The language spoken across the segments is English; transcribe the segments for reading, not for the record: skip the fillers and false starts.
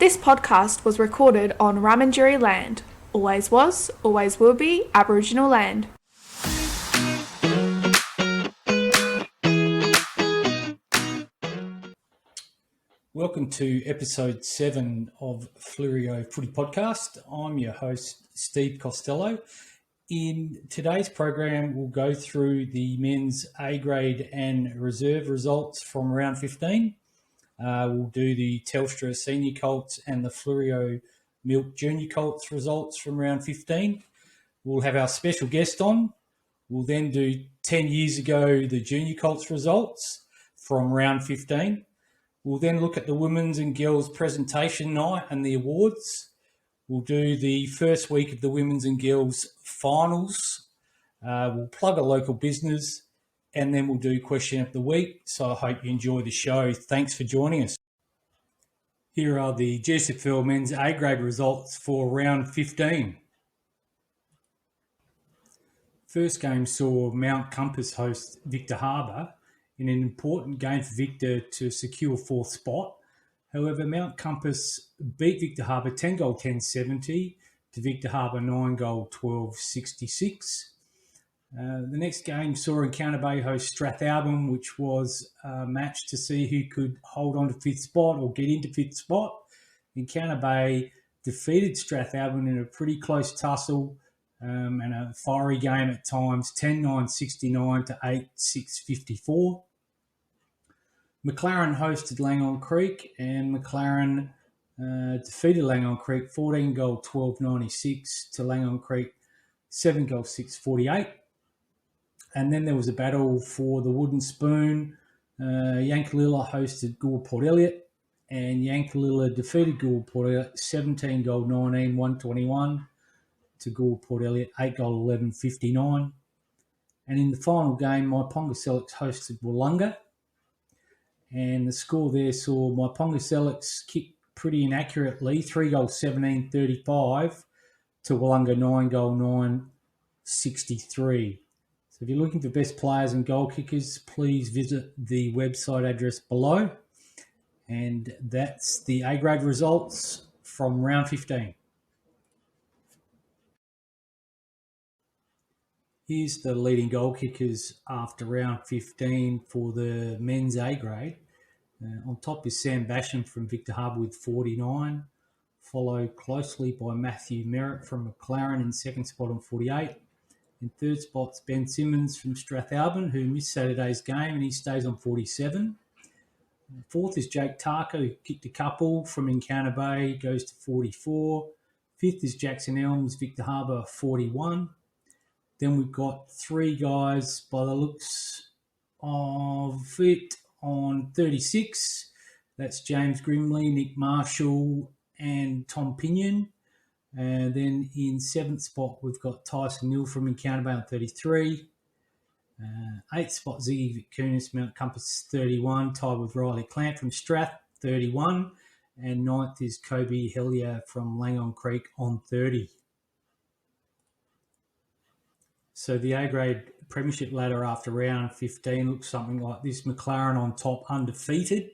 This podcast was recorded on Ramangeri land. Always was, always will be Aboriginal land. Welcome to episode 7 of Fleurieu Footy Podcast. I'm your host, Steve Costello. In today's program, we'll go through the men's A-grade and reserve results from round 15. We'll do the Telstra Senior Colts and the Fleurieu Milk Junior Colts results from round 15. We'll have our special guest on. We'll then do 10 years ago, the Junior Colts results from round 15. We'll then look at the women's and girls presentation night and the awards. We'll do the first week of the women's and girls finals. We'll plug a local business, and then we'll do question of the week. So I hope you enjoy the show. Thanks for joining us. Here are the GSFL men's A-grade results for round 15. First game saw Mount Compass host Victor Harbor in an important game for Victor to secure fourth spot. However, Mount Compass beat Victor Harbor 10-goal 10-70 to Victor Harbor 9-goal 12-66. The next game saw Encounter Bay host Strathalbyn, which was a match to see who could hold on to fifth spot or get into fifth spot. Encounter Bay defeated Strathalbyn in a pretty close tussle and a fiery game at times, 10-9-69 to 8-6-54. McLaren hosted Langon Creek, and McLaren defeated Langon Creek 14-goal 12-96 to Langon Creek 7-goal 6-48. And then there was a battle for the wooden spoon. Yankalilla hosted Gore Port Elliot, and Yankalilla defeated Gore Port Elliot 17-goal 19-121 to Gore Port Elliot 8-goal 11-59. And in the final game, Myponga Selix hosted Wollonga. And the score there saw Myponga Selix kick pretty inaccurately, 3-goal 17-35 to Wollonga 9-goal 9-63. So if you're looking for best players and goal kickers, please visit the website address below. And that's the A-grade results from round 15. Here's the leading goal kickers after round 15 for the men's A-grade. On top is Sam Basham from Victor Harbor with 49, followed closely by Matthew Merritt from McLaren in second spot on 48. In third spot's Ben Simmons from Strathalbyn, who missed Saturday's game, and he stays on 47. Fourth is Jake Tarker, who kicked a couple from Encounter Bay, goes to 44. Fifth is Jackson Elms, Victor Harbor, 41. Then we've got three guys by the looks of it on 36. That's James Grimley, Nick Marshall, and Tom Pinion. And then in seventh spot, we've got Tyson Neal from Encounter Bay on 33. Eighth spot, Ziggy Vicunis, Mount Compass, 31, tied with Riley Clamp from Strath, 31. And ninth is Kobe Hellier from Langon Creek on 30. So the A-grade Premiership ladder after round 15 looks something like this. McLaren on top, undefeated,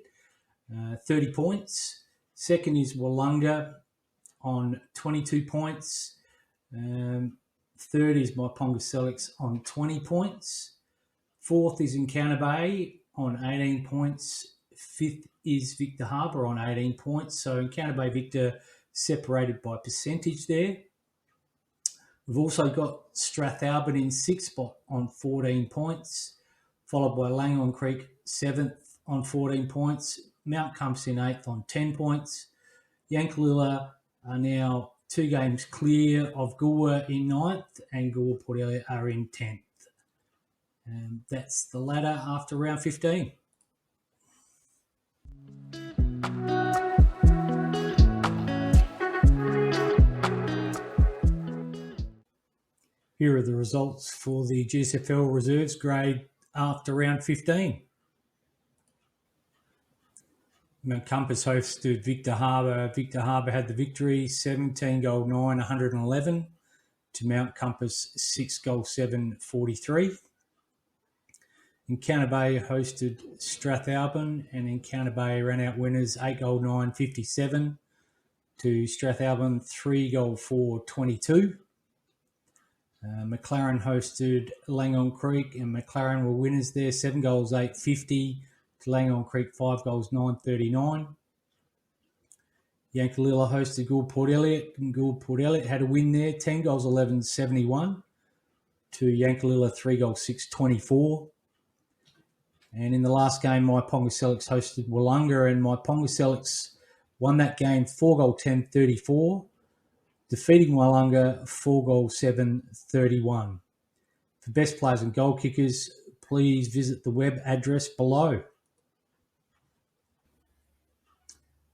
30 points. Second is Wollonga on 22 points. Third is Myponga Selix on 20 points. Fourth is Encounter Bay on 18 points. Fifth is Victor Harbor on 18 points. So Encounter Bay Victor separated by percentage there. We've also got Strathalbyn in sixth spot on 14 points, followed by Langon Creek 7th on 14 points, Mount Compass in 8th on 10 points. Yankalilla are now 2 games clear of Gore in 9th, and Gore Port Elliot are in 10th. And that's the ladder after round 15. Here are the results for the GSFL reserves grade after round 15. Mount Compass hosted Victor Harbor. Victor Harbor had the victory, 17-goal 9-111 to Mount Compass 6-goal 7-43. Encounter Bay hosted Strathalbyn, and Encounter Bay ran out winners 8-goal 9-57 to Strathalbyn, 3-4-22. McLaren hosted Langon Creek, and McLaren were winners there, 7 goals, 850 to Langon Creek, 5 goals, 939. Yankalilla hosted Gould Port Elliot, and Gould Port Elliot had a win there, 10 goals, 1171 to Yankalilla, 3 goals, 624. And in the last game, my Ponga Selix hosted Wollonga, and my Ponga Selix won that game 4 goals, 10-34. Defeating Wollonga 4 goals, 7-31. For best players and goal kickers, please visit the web address below.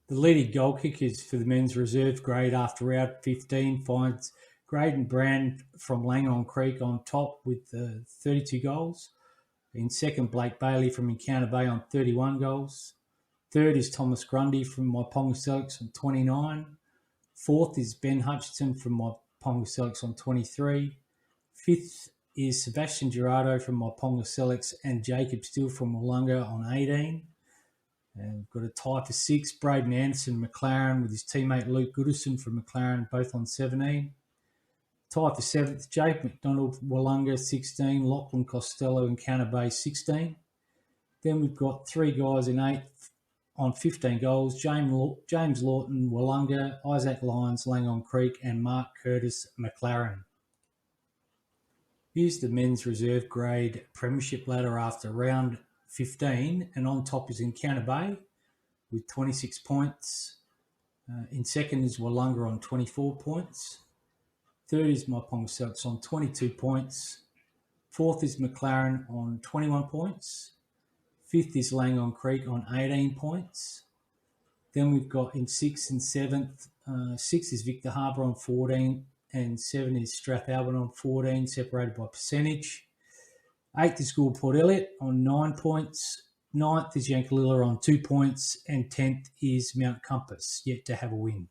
The leading goal kickers for the men's reserve grade after round 15 finds Graydon Brand from Langon Creek on top with 32 goals. In second, Blake Bailey from Encounter Bay on 31 goals. Third is Thomas Grundy from my Ponga Selix on 29. Fourth is Ben Hutchinson from my Ponga Selix on 23. Fifth is Sebastian Gerardo from my Ponga Selix and Jacob Steele from Wollonga on 18. And we've got a tie for 6, Braden Anderson McLaren with his teammate Luke Goodison from McLaren, both on 17. Tie for 7th, Jake McDonald Wollonga 16, Lachlan Costello Encounter Bay 16. Then we've got 3 guys in 8th on 15 goals, James Lawton, Wollonga, Isaac Lyons, Langon Creek, and Mark Curtis, McLaren. Here's the men's reserve grade Premiership ladder after round 15, and on top is Encounter Bay with 26 points. In second is Wollonga on 24 points. Third is my Ponga Selix on 22 points. Fourth is McLaren on 21 points. Fifth is Langon Creek on 18 points. Then we've got in 6th and 7th, 6 is Victor Harbour on 14 and 7 is Strathalbyn on 14, separated by percentage. 8th is Gould Port Elliot on 9 points. 9th is Yankalilla on 2 points. And 10th is Mount Compass, yet to have a win.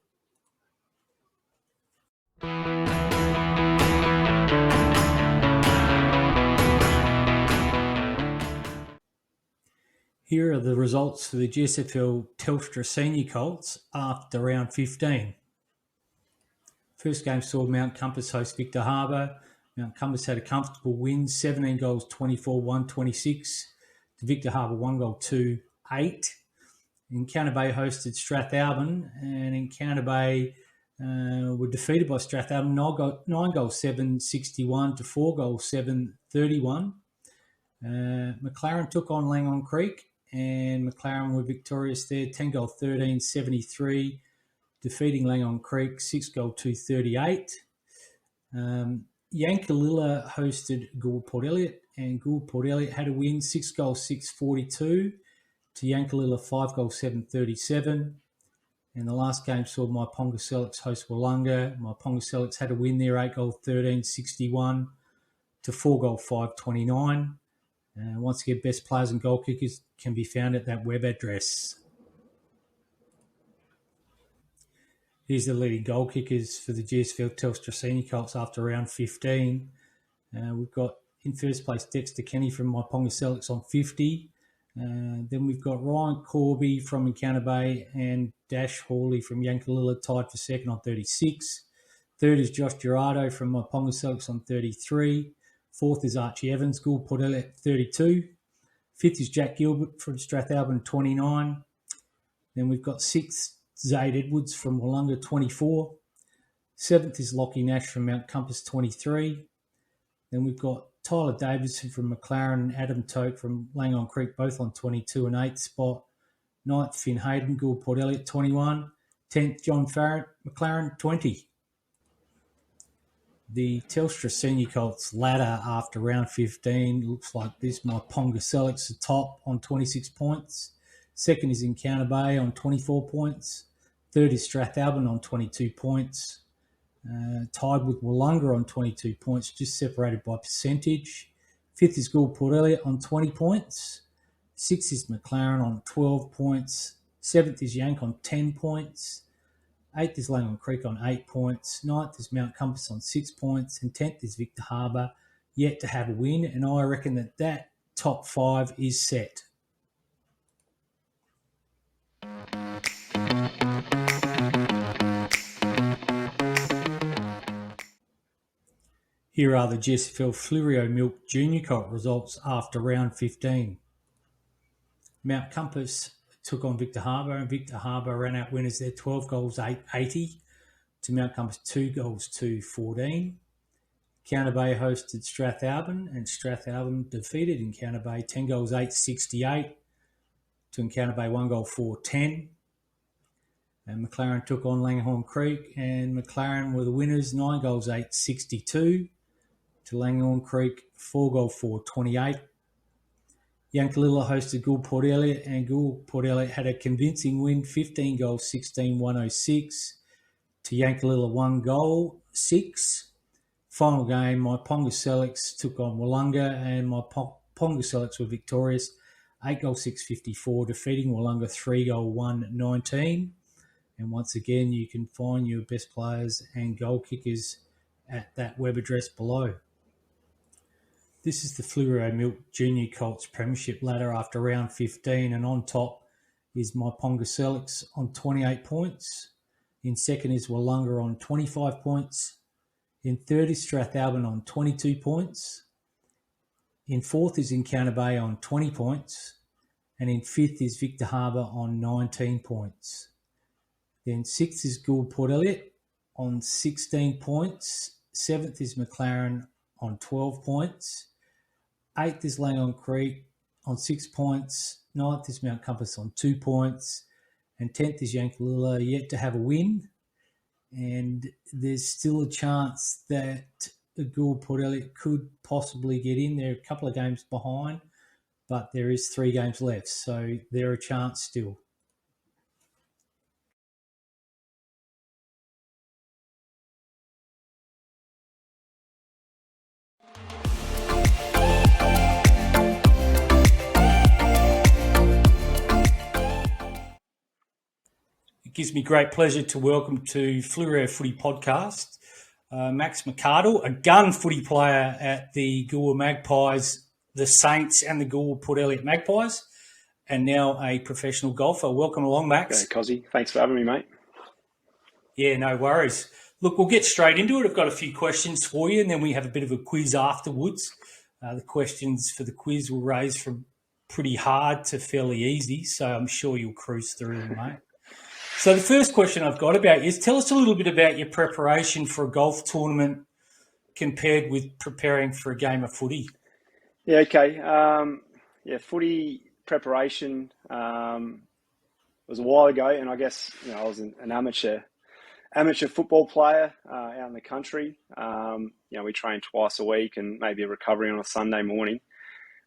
Here are the results for the GSFL Telstra Senior Colts after round 15. First game saw Mount Compass host Victor Harbour. Mount Compass had a comfortable win, 17 goals, 24-126 to Victor Harbour, 1 goal, 2-8. Encounter Bay hosted Strathalbyn, and Encounter Bay were defeated by Strathalbyn, 9 goals, 761 to 4 goals, 731. McLaren took on Langon Creek, and McLaren were victorious there, 10 goal 13-73, defeating Langon Creek, 6 goal 238. Yankalilla hosted Gould Port Elliot, and Gould Port Elliot had a win, 6 goal 642 to Yankalilla, 5 goal 737. And the last game saw my Ponga Selix host Wollonga. My Ponga Selix had a win there, 8 goal 13-61 to 4 goal 529. Once again, best players and goal kickers can be found at that web address. Here's the leading goal kickers for the GSFL Telstra Senior Colts after round 15. We've got in first place Dexter Kenny from my Ponga Selix on 50. Then we've got Ryan Corby from Encounter Bay and Dash Hawley from Yankalilla tied for second on 36. Third is Josh Gerardo from my Ponga Selix on 33. Fourth is Archie Evans, Gould Port Elliot, 32. Fifth is Jack Gilbert from Strathalbyn, 29. Then we've got sixth, Zaid Edwards from Wollonga, 24. Seventh is Lockie Nash from Mount Compass, 23. Then we've got Tyler Davidson from McLaren and Adam Toke from Langon Creek, both on 22 and 8th spot. Ninth, Finn Hayden, Gould Port Elliot, 21. 10th, John Farrant, McLaren, 20. The Telstra Senior Colts ladder after round 15 looks like this. My Ponga Selix the top on 26 points. Second is Encounter Bay on 24 points. Third is Strathalbyn on 22 points. Tied with Wollonga on 22 points, just separated by percentage. Fifth is Gould Port Elliot on 20 points. Sixth is McLaren on 12 points. Seventh is Yank on 10 points. 8th is Langon Creek on 8 points. 9th is Mount Compass on 6 points. And 10th is Victor Harbour, yet to have a win. And I reckon that top 5 is set. Here are the GSFL Fleurieu Milk Junior Colt results after round 15. Mount Compass took on Victor Harbor, and Victor Harbor ran out winners there 12 goals 880 to Mount Compass 2 goals 214. Encounter Bay hosted Strathalbyn, and Strathalbyn defeated Encounter Bay 10 goals 868 to Encounter Bay 1 goal 410. And McLaren took on Langhorne Creek, and McLaren were the winners 9 goals 862 to Langhorne Creek 4 goal 428. Yankalilla hosted Gould Port Elliot, and Gould Port Elliot had a convincing win 15 goals 16-106 to Yankalilla 1 goal 6. Final game, my Ponga Selix took on Wollonga, and my Ponga Selix were victorious 8 goals 654, defeating Wollonga 3 goal 119. And once again, you can find your best players and goal kickers at that web address below. This is the Fleurieu Milk Junior Colts Premiership ladder after round 15, and on top is my Ponga Selix on 28 points. In second is Wollonga on 25 points. In third is Strathalbyn on 22 points. In fourth is Encounter Bay on 20 points. And in fifth is Victor Harbor on 19 points. Then sixth is Gould Port Elliot on 16 points. Seventh is McLaren on 12 points. Eighth is Langhorne Creek on 6 points. Ninth is Mount Compass on 2 points. And 10th is Yankalilla, yet to have a win. And there's still a chance that Gould Port Elliot could possibly get in. They're a couple of games behind, but there is 3 games left, so they're a chance still. It gives me great pleasure to welcome to Fleurieu Footy Podcast, Max McArdle, a gun footy player at the Gould Magpies, the Saints and the Gould Port Elliot Magpies, and now a professional golfer. Welcome along, Max. Okay, Cozzy. Thanks for having me, mate. Yeah, no worries. Look, we'll get straight into it. I've got a few questions for you, and then we have a bit of a quiz afterwards. The questions for the quiz will range from pretty hard to fairly easy, so I'm sure you'll cruise through them, mate. So the first question I've got about you is, tell us a little bit about your preparation for a golf tournament compared with preparing for a game of footy. Yeah, okay. Footy preparation was a while ago, and I guess I was an amateur football player out in the country. We train twice a week and maybe a recovery on a Sunday morning.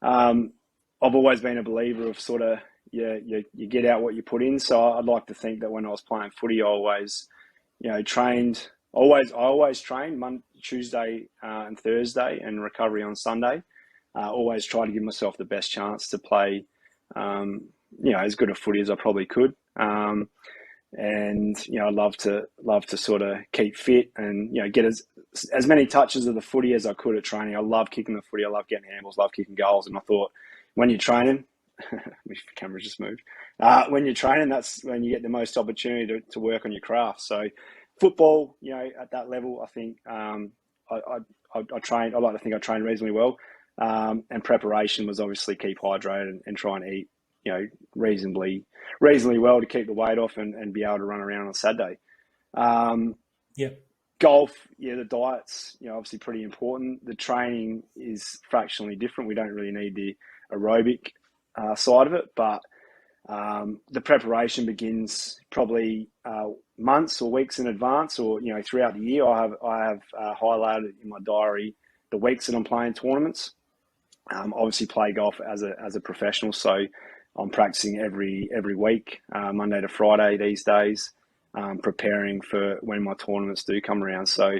I've always been a believer of sort of you get out what you put in. So I'd like to think that when I was playing footy, I always trained. I always trained Monday, Tuesday, and Thursday, and recovery on Sunday. Always try to give myself the best chance to play, as good a footy as I probably could. I love to sort of keep fit and get as many touches of the footy as I could at training. I love kicking the footy. I love getting handballs. Love kicking goals. And I thought, when you're training, the camera just moved. When you're training, that's when you get the most opportunity to work on your craft. So, football, at that level, I think I trained. I like to think I trained reasonably well. And preparation was obviously keep hydrated and try and eat, reasonably well to keep the weight off and be able to run around on Saturday. Golf, the diet's, obviously pretty important. The training is fractionally different. We don't really need the aerobic side of it, but the preparation begins probably months or weeks in advance, or throughout the year. I have highlighted in my diary the weeks that I'm playing tournaments. Obviously play golf as a professional, so I'm practicing every week, Monday to Friday these days, preparing for when my tournaments do come around. So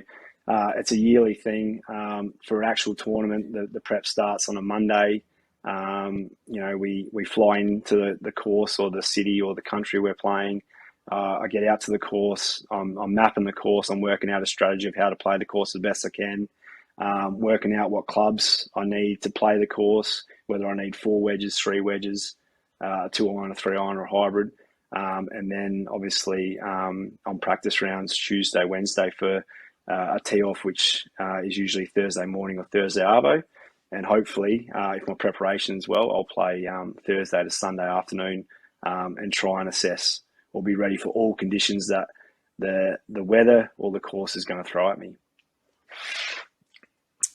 it's a yearly thing. For an actual tournament, the prep starts on a Monday. We fly into the course or the city or the country we're playing. I get out to the course. I'm mapping the course. I'm working out a strategy of how to play the course the best I can. Working out what clubs I need to play the course, whether I need 4 wedges, 3 wedges, 2-iron, a 3-iron, or a hybrid. And then obviously on practice rounds Tuesday, Wednesday for a tee-off, which is usually Thursday morning or Thursday arvo. And hopefully, if my preparation's well, I'll play Thursday to Sunday afternoon and try and assess or be ready for all conditions that the weather or the course is going to throw at me.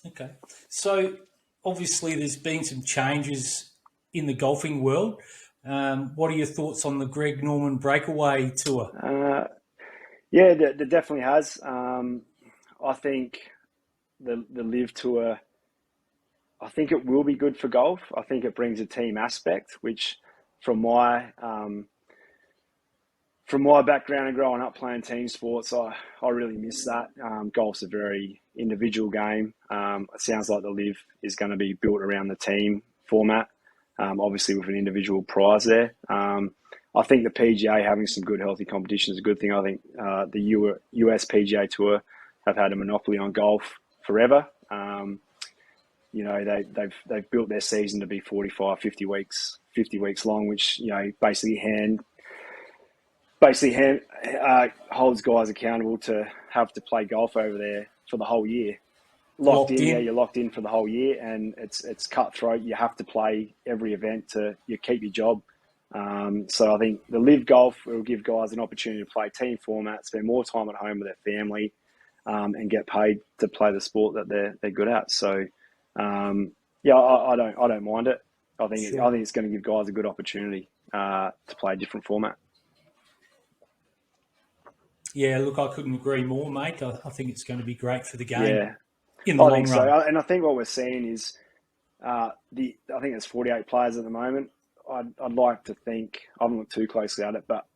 Okay. So obviously there's been some changes in the golfing world. What are your thoughts on the Greg Norman Breakaway Tour? Yeah, there definitely has. I think the Live Tour, I think it will be good for golf. I think it brings a team aspect, which from my background and growing up playing team sports, I really miss that. Golf's a very individual game. It sounds like the Live is going to be built around the team format, obviously with an individual prize there. I think the PGA having some good, healthy competition is a good thing. I think the US PGA Tour have had a monopoly on golf forever. They've built their season to be 45, 50 weeks long, which basically holds guys accountable to have to play golf over there for the whole year. Locked in. Yeah, you're locked in for the whole year, and it's cutthroat. You have to play every event to keep your job. So I think the Live Golf will give guys an opportunity to play team format, spend more time at home with their family, and get paid to play the sport that they're good at. So I don't mind it. I think it's going to give guys a good opportunity to play a different format. Yeah, look, I couldn't agree more, mate. I think it's going to be great for the game. Yeah, in the long run. So. And I think what we're seeing is I think there's 48 players at the moment. I'd like to think, I haven't looked too closely at it, but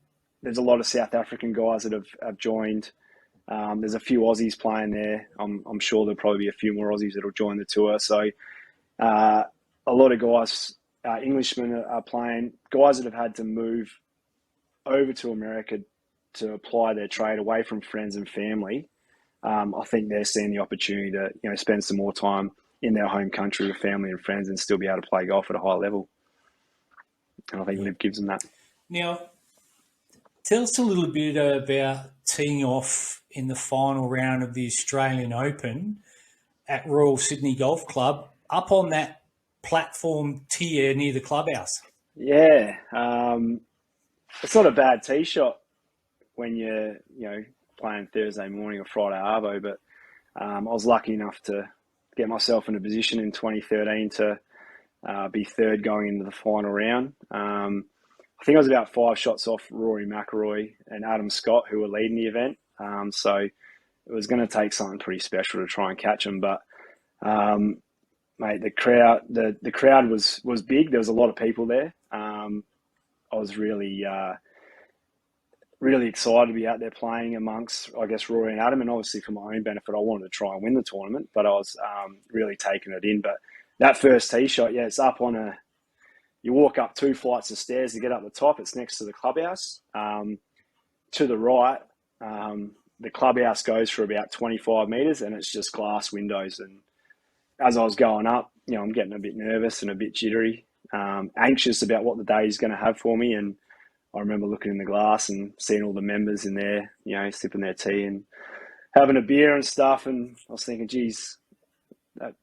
there's a lot of South African guys that have joined. There's a few Aussies playing there. I'm sure there'll probably be a few more Aussies that'll join the tour. So a lot of guys, Englishmen are playing, guys that have had to move over to America to apply their trade away from friends and family. I think they're seeing the opportunity to spend some more time in their home country with family and friends and still be able to play golf at a high level. And I think Liv gives them that. Now, tell us a little bit about teeing off in the final round of the Australian Open at Royal Sydney Golf Club up on that platform tier near the clubhouse. Yeah, it's not a bad tee shot when you're playing Thursday morning or Friday arvo, but I was lucky enough to get myself in a position in 2013 to be third going into the final round. I think I was about 5 shots off Rory McIlroy and Adam Scott, who were leading the event. So it was going to take something pretty special to try and catch them. But mate, the crowd was big. There was a lot of people there. I was really excited to be out there playing amongst, I guess, Rory and Adam. And obviously for my own benefit, I wanted to try and win the tournament, but I was really taking it in. But that first tee shot, it's up on you walk up 2 flights of stairs to get up the top. It's next to the clubhouse. To the right, the clubhouse goes for about 25 metres and it's just glass windows. And as I was going up, I'm getting a bit nervous and a bit jittery, anxious about what the day is going to have for me. And I remember looking in the glass and seeing all the members in there, sipping their tea and having a beer and stuff. And I was thinking, geez,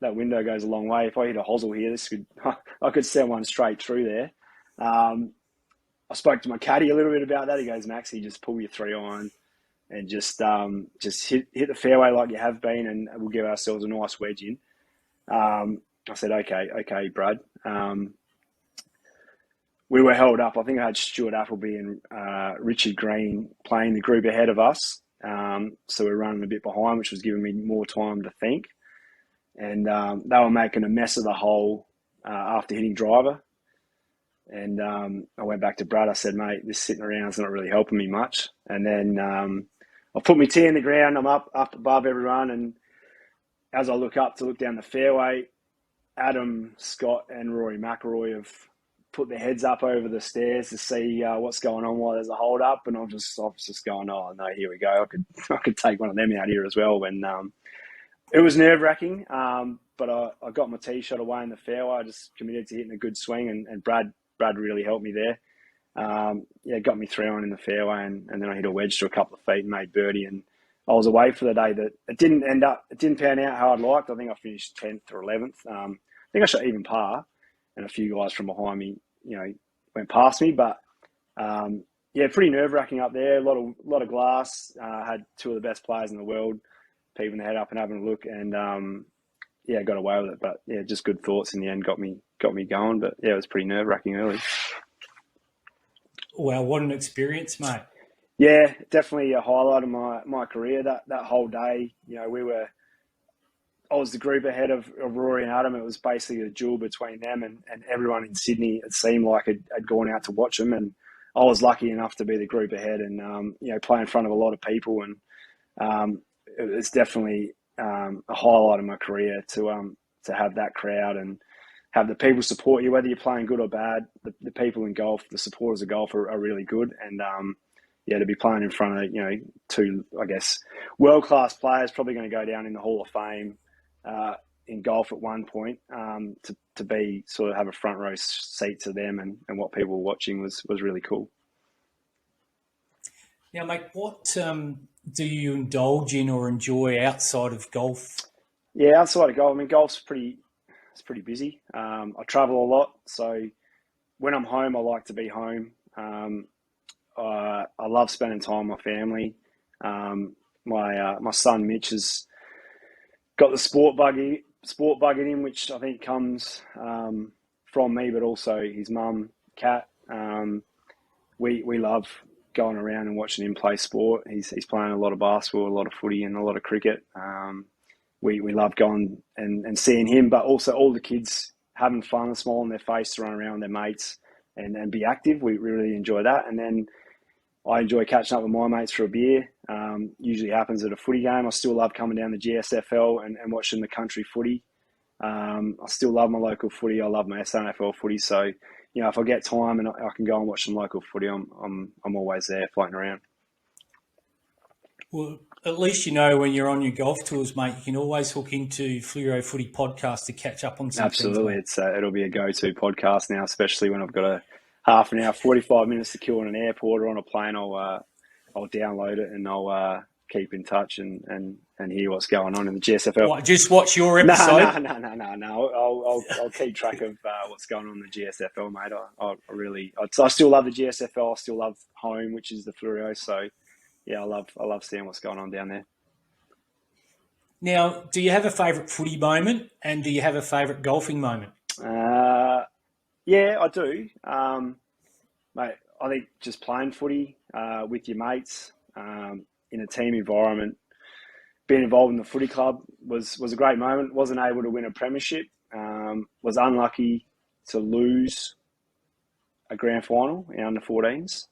that window goes a long way. If I hit a hosel here, I could send one straight through there. I spoke to my caddy a little bit about that. He goes, Maxie, just pull your 3-iron and just hit the fairway like you have been, and we'll give ourselves a nice wedge in. I said, okay, Brad. We were held up. I think I had Stuart Appleby and Richard Green playing the group ahead of us. So we're running a bit behind, which was giving me more time to think. And they were making a mess of the hole after hitting driver. And I went back to Brad. I said, mate, this sitting around is not really helping me much. And then I put my tee in the ground. I'm up above everyone. And as I look up to look down the fairway, Adam, Scott and Rory McIlroy have put their heads up over the stairs to see what's going on while there's a hold up. And I was just going, oh, no, here we go. I could take one of them out here as well. When it was nerve-wracking, but I got my tee shot away in the fairway. I just committed to hitting a good swing, and Brad really helped me there. Got me 3-iron in the fairway, and then I hit a wedge to a couple of feet and made birdie, and I was away for the day that it didn't pan out how I'd liked. I think I finished 10th or 11th. I think I shot even par, and a few guys from behind me, went past me. But pretty nerve wracking up there. A lot of glass. Had two of the best players in the world peeping their head up and having a look, and got away with it. But just good thoughts in the end got me going. But it was pretty nerve wracking early. Wow, what an experience, mate. Yeah, definitely a highlight of my career. That whole day, I was the group ahead of Rory and Adam. It was basically a duel between them and everyone in Sydney. It seemed like had gone out to watch them, and I was lucky enough to be the group ahead and play in front of a lot of people. And it's definitely a highlight of my career to have that crowd and have the people support you, whether you're playing good or bad. The people in golf, the supporters of golf are really good, and to be playing in front of two, I guess, world-class players, probably going to go down in the Hall of Fame in golf at one point, to be sort of have a front row seat to them and what people were watching was really cool. Now, mate, what do you indulge in or enjoy outside of golf? Yeah, outside of golf, I mean, golf's pretty busy. I travel a lot, so when I'm home, I like to be home. I love spending time with my family. My son Mitch has got the sport bug in him, which I think comes from me, but also his mum, Kat. We love going around and watching him play sport. He's playing a lot of basketball, a lot of footy, and a lot of cricket. We love going and seeing him, but also all the kids having fun, a smile on their face to run around with their mates and be active. We really enjoy that. And then I enjoy catching up with my mates for a beer. Usually happens at a footy game. I still love coming down the GSFL and watching the country footy. I still love my local footy. I love my SNFL footy. So, if I get time and I can go and watch some local footy, I'm always there floating around. Well, at least when you're on your golf tours, mate, you can always hook into Fleurieu Footy podcast to catch up on some Absolutely. things. It'll be a go-to podcast now, especially when I've got a half an hour, 45 minutes to kill in an airport or on a plane. I'll download it and I'll keep in touch and hear what's going on in the GSFL. What, just watch your episode? No. I'll keep track of what's going on in the GSFL, mate. I still love the GSFL. I still love home, which is the Fleurieu. So, yeah, I love seeing what's going on down there. Now, do you have a favourite footy moment and do you have a favourite golfing moment? Yeah, I do. Mate, I think just playing footy with your mates in a team environment, being involved in the footy club was a great moment. Wasn't able to win a premiership. Was unlucky to lose a grand final in under 14s.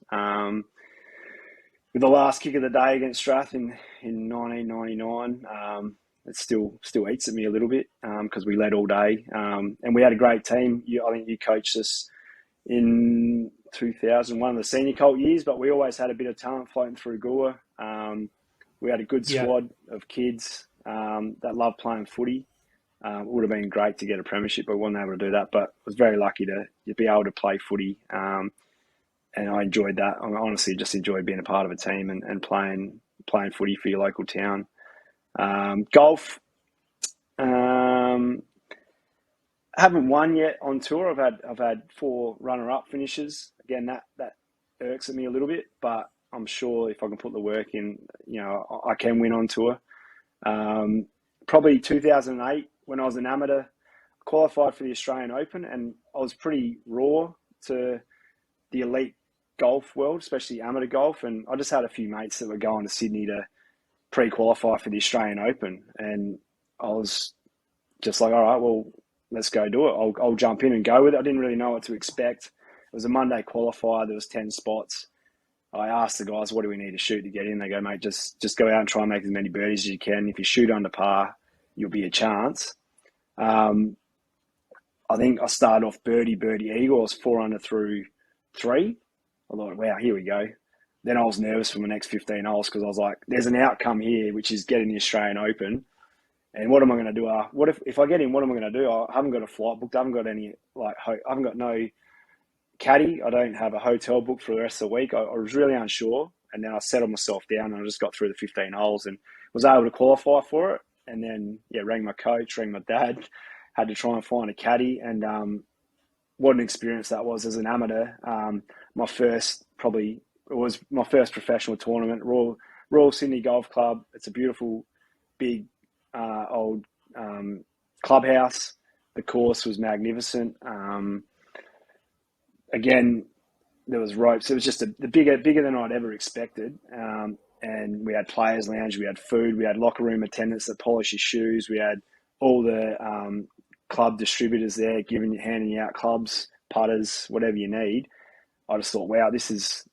With the last kick of the day against Strath in 1999, it still eats at me a little bit because we led all day. And we had a great team. I think you coached us in 2001, the senior Colt years, but we always had a bit of talent floating through Goa. We had a good squad of kids that loved playing footy. It would have been great to get a premiership, but we weren't able to do that. But I was very lucky to be able to play footy. And I enjoyed that. I honestly just enjoyed being a part of a team and playing footy for your local town. Golf, haven't won yet on tour. I've had 4 runner-up finishes. Again, that irks at me a little bit, but I'm sure if I can put the work in, I can win on tour. Probably 2008 when I was an amateur, qualified for the Australian Open, and I was pretty raw to the elite golf world, especially amateur golf. And I just had a few mates that were going to Sydney to pre-qualify for the Australian Open. And I was just like, all right, well, let's go do it. I'll jump in and go with it. I didn't really know what to expect. It was a Monday qualifier. There was 10 spots. I asked the guys, what do we need to shoot to get in? They go, mate, just go out and try and make as many birdies as you can. If you shoot under par, you'll be a chance. I think I started off birdie, eagle. I was 4 under through 3. I thought, wow, here we go. Then I was nervous for my next 15 holes because I was like, there's an outcome here, which is getting the Australian Open. And what am I going to do? What if I get in, what am I going to do? I haven't got a flight booked. I haven't got any, I haven't got no caddy. I don't have a hotel booked for the rest of the week. I was really unsure. And then I settled myself down and I just got through the 15 holes and was able to qualify for it. And then, rang my coach, rang my dad, had to try and find a caddy. And what an experience that was as an amateur. It was my first professional tournament, Royal Sydney Golf Club. It's a beautiful, big, old clubhouse. The course was magnificent. Again, there was ropes. It was just bigger than I'd ever expected. And we had players' lounge, we had food, we had locker room attendants that polish your shoes. We had all the club distributors there handing you out clubs, putters, whatever you need. I just thought, wow, this is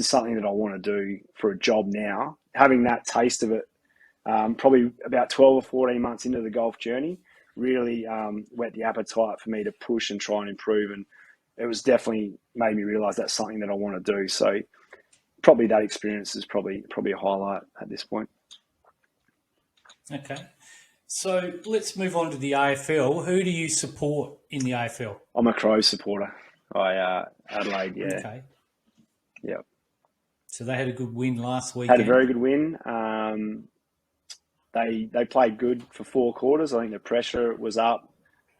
something that I want to do for a job now. Having that taste of it, probably about 12 or 14 months into the golf journey, really whet the appetite for me to push and try and improve. And it was definitely made me realise that's something that I want to do. So probably that experience is probably a highlight at this point. Okay. So let's move on to the AFL. Who do you support in the AFL? I'm a Crows supporter. Adelaide, yeah. Okay. Yeah. So they had a good win last weekend. Had a very good win. They played good for 4 quarters. I think the pressure was up.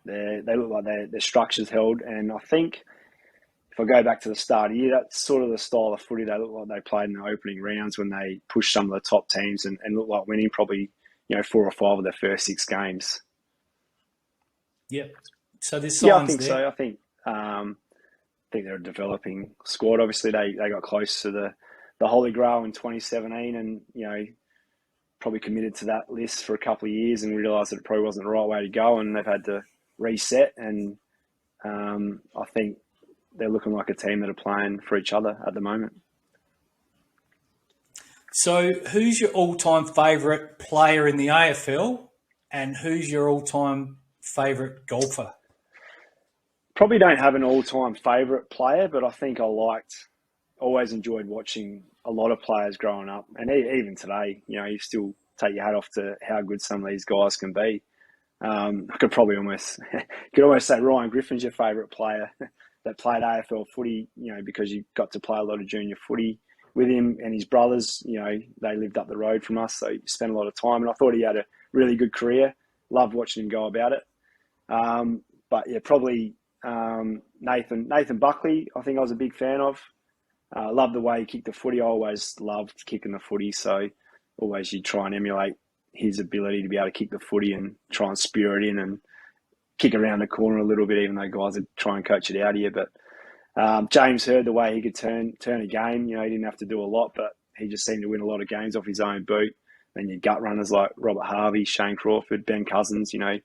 They look like their structure's held. And I think if I go back to the start of the year, that's sort of the style of footy they look like they played in the opening rounds when they pushed some of the top teams and looked like winning probably 4 or 5 of their first 6 games. Yep. So there's signs I think there. so. I think they're a developing squad. Obviously, they got close to the Holy Grail in 2017 and, probably committed to that list for a couple of years and realised that it probably wasn't the right way to go and they've had to reset. And I think they're looking like a team that are playing for each other at the moment. So who's your all-time favourite player in the AFL and who's your all-time favourite golfer? Probably don't have an all-time favourite player, but I think always enjoyed watching a lot of players growing up. And even today, you still take your hat off to how good some of these guys can be. I could probably almost say Ryan Griffin's your favourite player that played AFL footy, because you got to play a lot of junior footy with him and his brothers. They lived up the road from us, so you spent a lot of time. And I thought he had a really good career. Loved watching him go about it. But yeah, probably Nathan Buckley, I think I was a big fan of. Loved the way he kicked the footy. I always loved kicking the footy, so always you try and emulate his ability to be able to kick the footy and try and spear it in and kick around the corner a little bit, even though guys would try and coach it out of you. But James Hird, the way he could turn a game, he didn't have to do a lot, but he just seemed to win a lot of games off his own boot. Then your gut runners like Robert Harvey, Shane Crawford, Ben Cousins, I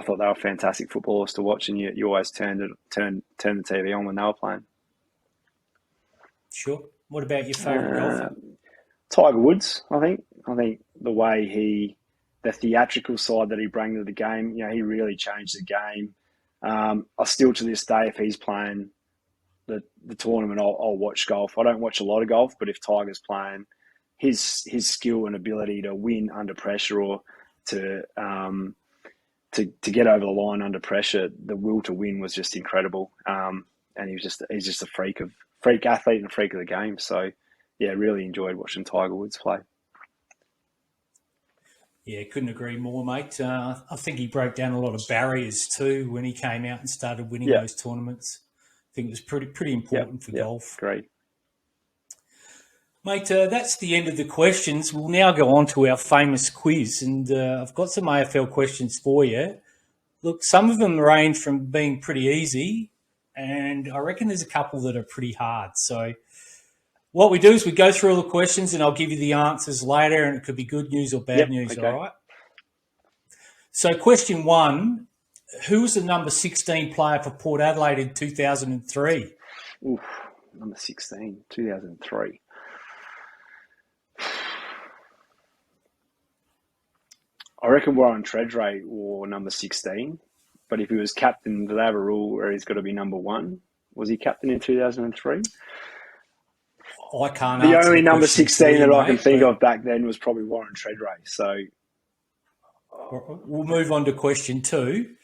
thought they were fantastic footballers to watch, and you always turn the TV on when they were playing. Sure. What about your favourite golfer? Tiger Woods, I think. I think the way the theatrical side that he brought to the game, he really changed the game. I still, to this day, if he's playing the tournament, I'll watch golf. I don't watch a lot of golf, but if Tiger's playing, his skill and ability to win under pressure or to get over the line under pressure, the will to win was just incredible. And he's just a freak athlete and a freak of the game. So yeah, really enjoyed watching Tiger Woods play. Yeah, couldn't agree more, mate. I think he broke down a lot of barriers too when he came out and started winning those tournaments. I think it was pretty important for golf. Great. Mate, that's the end of the questions. We'll now go on to our famous quiz, and I've got some AFL questions for you. Look, some of them range from being pretty easy, and I reckon there's a couple that are pretty hard. So what we do is we go through all the questions and I'll give you the answers later, and it could be good news or bad news, okay. all right? So question 1, who was the number 16 player for Port Adelaide in 2003? Oof, number 16, 2003. I reckon Warren Treadray wore number 16, but if he was captain, do they have a rule where he's got to be number 1? Was he captain in 2003? I can't The answer only the number question 16 for you, that I can mate, think of back then was probably Warren Treadray. So we'll move on to question 2.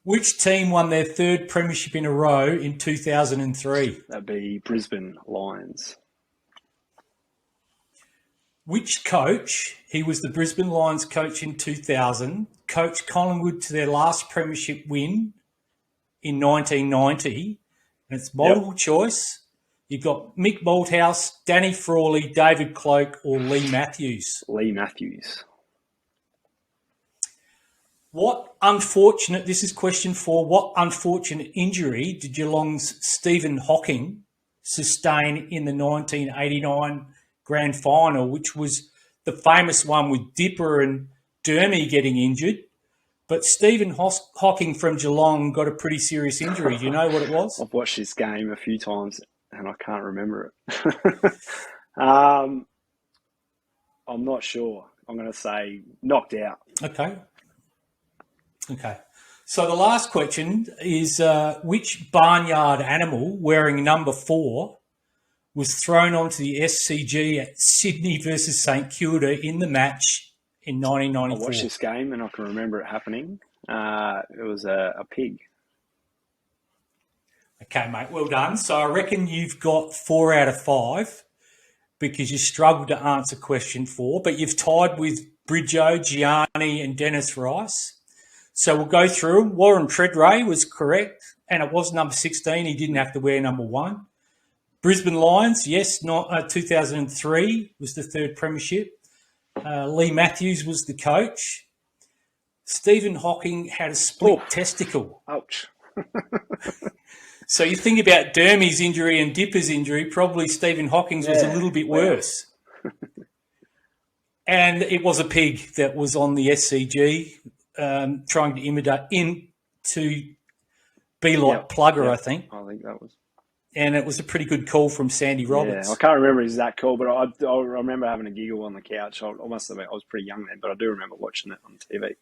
Which team won their 3rd premiership in a row in 2003? that'd be Brisbane Lions. Which coach, he was the Brisbane Lions coach in 2000, coached Collingwood to their last premiership win in 1990, and it's multiple choice. You've got Mick Malthouse, Danny Frawley, David Cloak, or Lee Matthews. Lee Matthews. This is question 4, what unfortunate injury did Geelong's Stephen Hocking sustain in the 1989 grand final, which was the famous one with Dipper and Dermy getting injured? But Stephen Hocking from Geelong got a pretty serious injury. Do you know what it was? I've watched this game a few times and I can't remember it. I'm not sure. I'm going to say knocked out. Okay. So the last question is which barnyard animal wearing number 4 was thrown onto the SCG at Sydney versus St Kilda in the match in 1994? I watched this game and I can remember it happening. It was a pig. Okay, mate, well done. So I reckon you've got 4 out of 5 because you struggled to answer question 4, but you've tied with Bridjo, Gianni and Dennis Rice. So we'll go through them. Warren Treadray was correct, and it was number 16. He didn't have to wear number 1. Brisbane Lions, yes, 2003 was the 3rd premiership. Lee Matthews was the coach. Stephen Hocking had a split testicle. Ouch. So you think about Dermy's injury and Dipper's injury, probably Stephen Hocking's was a little bit worse. And it was a pig that was on the SCG trying to be like Plugger, I think. I think that was. And it was a pretty good call from Sandy Roberts. Yeah, I can't remember his exact call, but I remember having a giggle on the couch. I was pretty young then, but I do remember watching it on TV.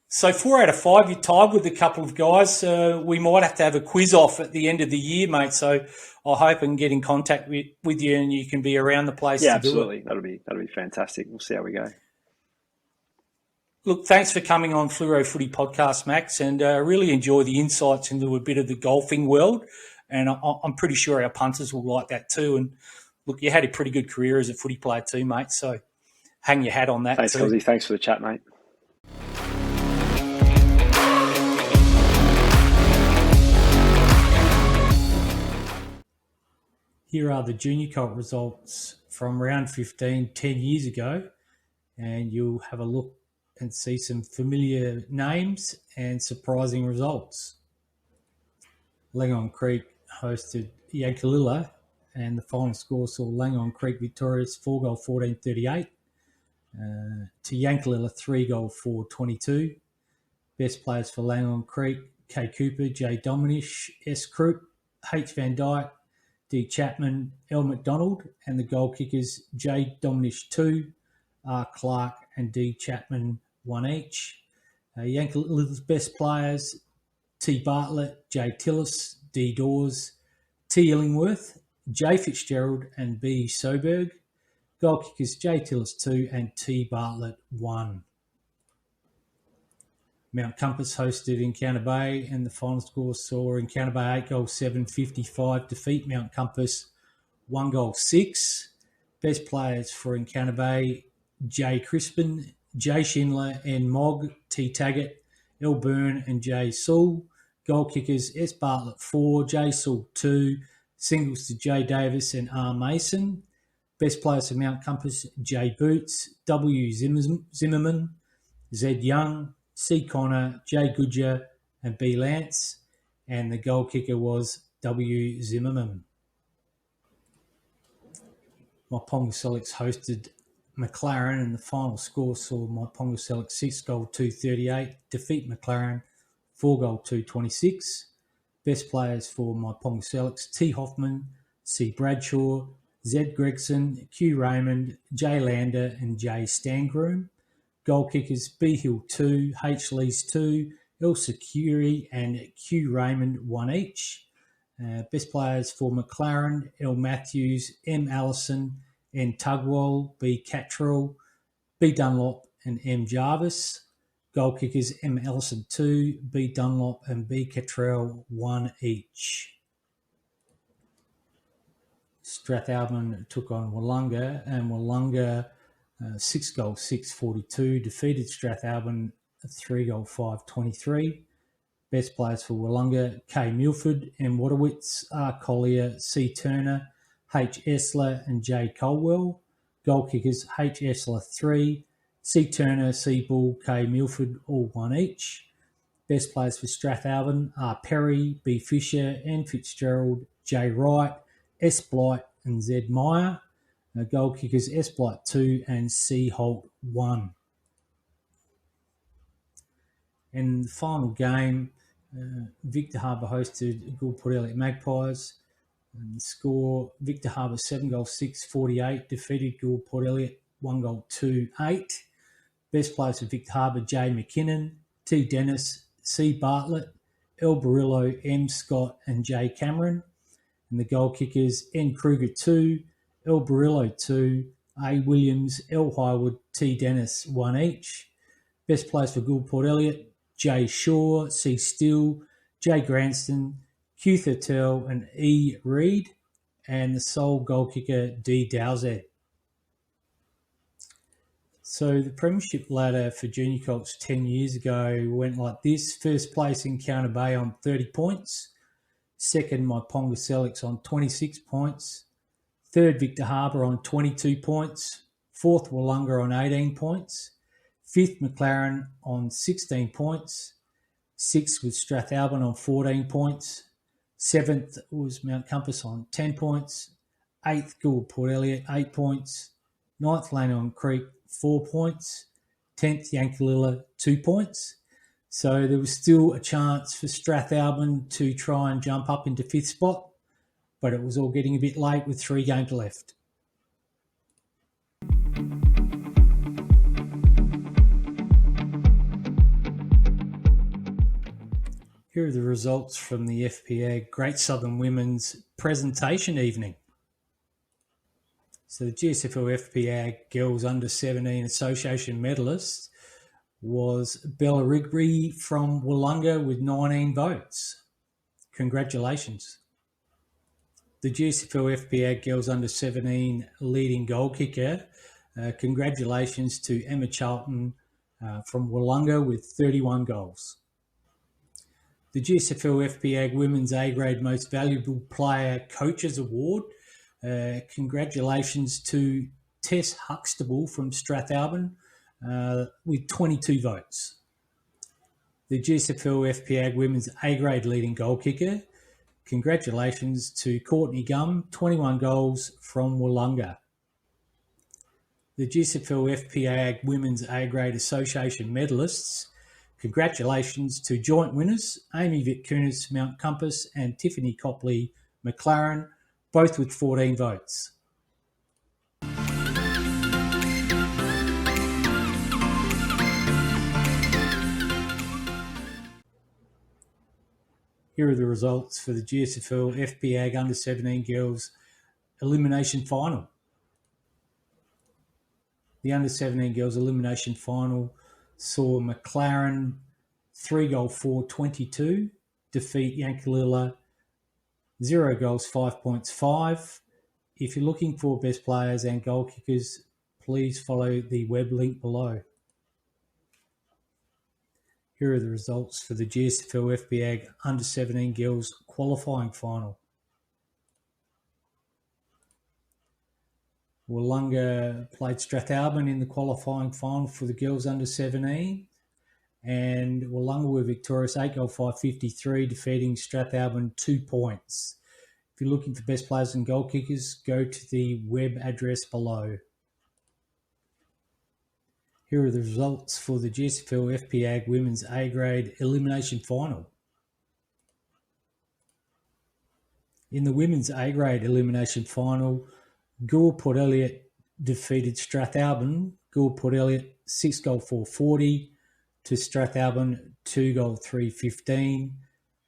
So 4 out of 5, you're tied with a couple of guys. We might have to have a quiz off at the end of the year, mate. So I hope I can get in contact with you and you can be around the place to absolutely. do it. That'll be fantastic. We'll see how we go. Look, thanks for coming on Fleurieu Footy Podcast, Max, and I really enjoy the insights into a bit of the golfing world, and I'm pretty sure our punters will like that too. And look, you had a pretty good career as a footy player too, mate, so hang your hat on that. Thanks, Cosy. Thanks for the chat, mate. Here are the Junior Colt results from round 15 10 years ago, and you'll have a look and see some familiar names and surprising results. Langon Creek hosted Yankalilla, and the final score saw Langon Creek victorious 4-goal 14-38 to Yankalilla 3-goal 4-22. Best players for Langon Creek: K Cooper, J Dominish, S Croup, H Van Dyke, D Chapman, L McDonald, and the goal kickers J Dominish 2, R Clark and D Chapman 1 each. Yankalilla's best players: T Bartlett, J Tillis, D Dawes, T Illingworth, J Fitzgerald and B Soberg. Goal kickers J Tillis 2 and T Bartlett 1. Mount Compass hosted Encounter Bay, and the final score saw Encounter Bay 8-goal 7-55 defeat Mount Compass 1-goal 6. Best players for Encounter Bay: J Crispin, J Schindler, N Mogg, T Taggart, L Byrne and J Sewell. Goal kickers S Bartlett 4, J Sewell 2, singles to J Davis and R Mason. Best players for Mount Compass: J Boots, W Zimmerman, Z Young, C Connor, J Goodyer and B Lance, and the goal kicker was W Zimmerman. Maiponga Selix hosted McLaren, and the final score saw Maiponga Selix 6-goal 2-38 defeat McLaren 4-goal 2-26. Best players for Maiponga Selix: T Hoffman, C Bradshaw, Z Gregson, Q Raymond, J Lander and J Stangroom. Goal kickers B Hill 2, H Lees 2, L Securi and Q Raymond 1 each. Best players for McLaren: L Matthews, M Allison, N Tugwell, B Cattrall, B Dunlop and M Jarvis. Goal kickers M Ellison 2, B Dunlop and B Cattrall 1 each. Strathalbyn took on Wollonga, and Wollonga 6-6-42 defeated Strathalbyn 3-5-23. Best players for Wollonga: K. Milford, M. Waterwitz, R. Collier, C. Turner, H. Essler, and J. Colwell. Goal kickers: H. Essler 3, C. Turner, C. Bull, K. Milford, all 1 each. Best players for Strathalbyn are Perry, B. Fisher, N. Fitzgerald, J. Wright, S. Blight, and Z. Meyer. Goal kickers: S. Blight 2 and C. Holt 1. In the final game, Victor Harbour hosted Gould Port Elliot Magpies. And the score: Victor Harbour 7-6-48 defeated Gould Port Elliot 1-2-8. Best players for Victor Harbour: J. McKinnon, T. Dennis, C. Bartlett, L. Barillo, M. Scott, and J. Cameron. And the goal kickers: N. Kruger 2, L. Barillo 2, A. Williams, L. Highwood, T. Dennis 1 each. Best players for Gould Port Elliot: J. Shaw, C. Still, J. Granston, Q. Thurtell, and E. Reid. And the sole goal kicker, D. Dowsett. So the Premiership ladder for Junior Colts 10 years ago went like this. First place in Counter Bay on 30 points. Second, my Ponga Selix on 26 points. Third, Victor Harbour on 22 points. Fourth, Wollonga on 18 points. Fifth, McLaren on 16 points. Sixth was Strathalbyn on 14 points. Seventh was Mount Compass on 10 points. Eighth, Gould Port Elliot, 8 points. Ninth, Lanyon Creek, 4 points. 10th, Yankalilla, 2 points. So there was still a chance for Strathalbyn to try and jump up into 5th spot, but it was all getting a bit late with 3 games left. Here are the results from the FPA Great Southern Women's Presentation Evening. So the GSFL FPA Girls Under 17 Association medalist was Bella Rigby from Wollonga with 19 votes. Congratulations. The GSFL FPA Girls Under 17 leading goal kicker, congratulations to Emma Charlton from Wollonga with 31 goals. The GSFL FPA Women's A-Grade Most Valuable Player Coaches Award, congratulations to Tess Huxtable from Strathalbyn with 22 votes. The GSFL FPA Women's A-Grade Leading Goal Kicker, congratulations to Courtney Gum, 21 goals from Wollonga. The GSFL FPA Women's A-Grade Association medalists, congratulations to joint winners, Amy Vitkunis, Mount Compass, and Tiffany Copley, McLaren, both with 14 votes. Here are the results for the GSFL FPA Under 17 Girls Elimination Final. The Under 17 Girls Elimination Final saw McLaren 3-4-22 defeat Yankalilla 0 goals 5 points 5. If you're looking for best players and goal kickers, please follow the web link below. Here are the results for the GSFL FPA Under 17 Girls Qualifying Final. Wollonga played Strathalbyn in the qualifying final for the girls under 17, and Wollonga were victorious 8-5-53, defeating Strathalbyn 2 points. If you're looking for best players and goal kickers, go to the web address below. Here are the results for the GSFL FPA Women's A-Grade Elimination Final. In the Women's A-Grade Elimination Final, Gould Port Elliot defeated Strathalbyn. Gould Port Elliot 6-4-40 to Strathalbyn 2-3-15,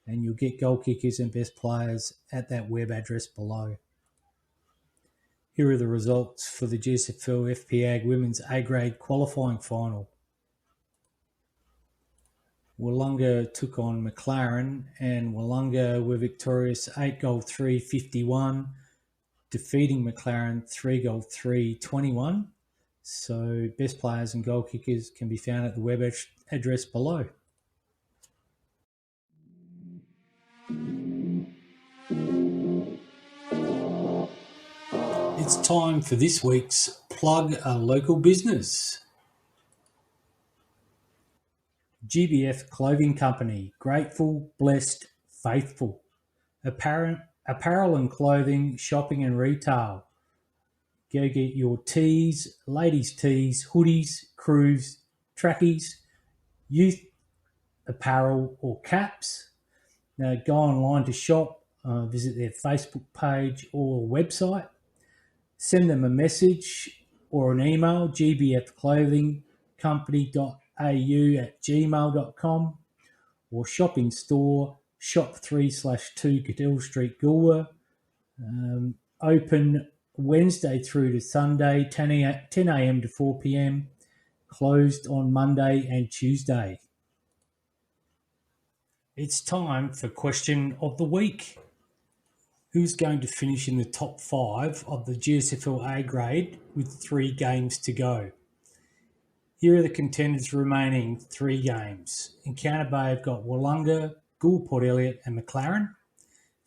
and you'll get goal kickers and best players at that web address below. Here are the results for the GSFL FPA Women's A-Grade Qualifying Final. Wollonga took on McLaren, and Wollonga were victorious 8-3-51 defeating McLaren 3-3-21. So best players and goal kickers can be found at the web address below. It's time for this week's Plug a Local Business. GBF Clothing Company, grateful, blessed, faithful. Apparel and clothing, shopping and retail. Go get your tees, ladies' tees, hoodies, crews, trackies, youth apparel or caps. Now go online to shop, visit their Facebook page or website. Send them a message or an email, gbfclothingcompany.au@gmail.com, or shop in store, shop 3/2 Cadell Street, Goolwa. Open Wednesday through to Sunday, 10 a.m. to 4 p.m, closed on Monday and Tuesday. It's time for Question of the Week. Who's going to finish in the top 5 of the GSFL A grade with 3 games to go? Here are the contenders remaining 3 games. Encounter Bay have got Wollonga, Gould, Port Elliot and McLaren.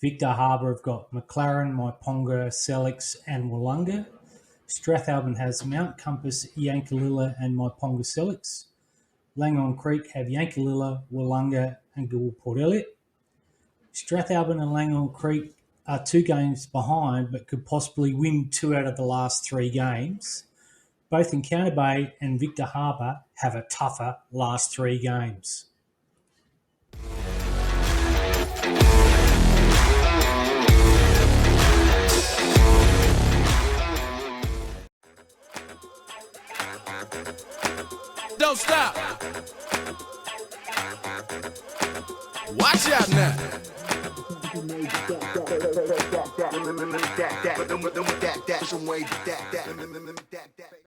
Victor Harbour have got McLaren, Myponga, Selix and Wollonga. Strathalbyn has Mount Compass, Yankalilla and Myponga Selix. Langon Creek have Yankalilla, Wollonga and Gould, Port Elliot. Strathalbyn and Langon Creek are 2 games behind but could possibly win 2 out of the last 3 games. Both Encounter Bay and Victor Harbour have a tougher last 3 games. Don't stop. Watch out now.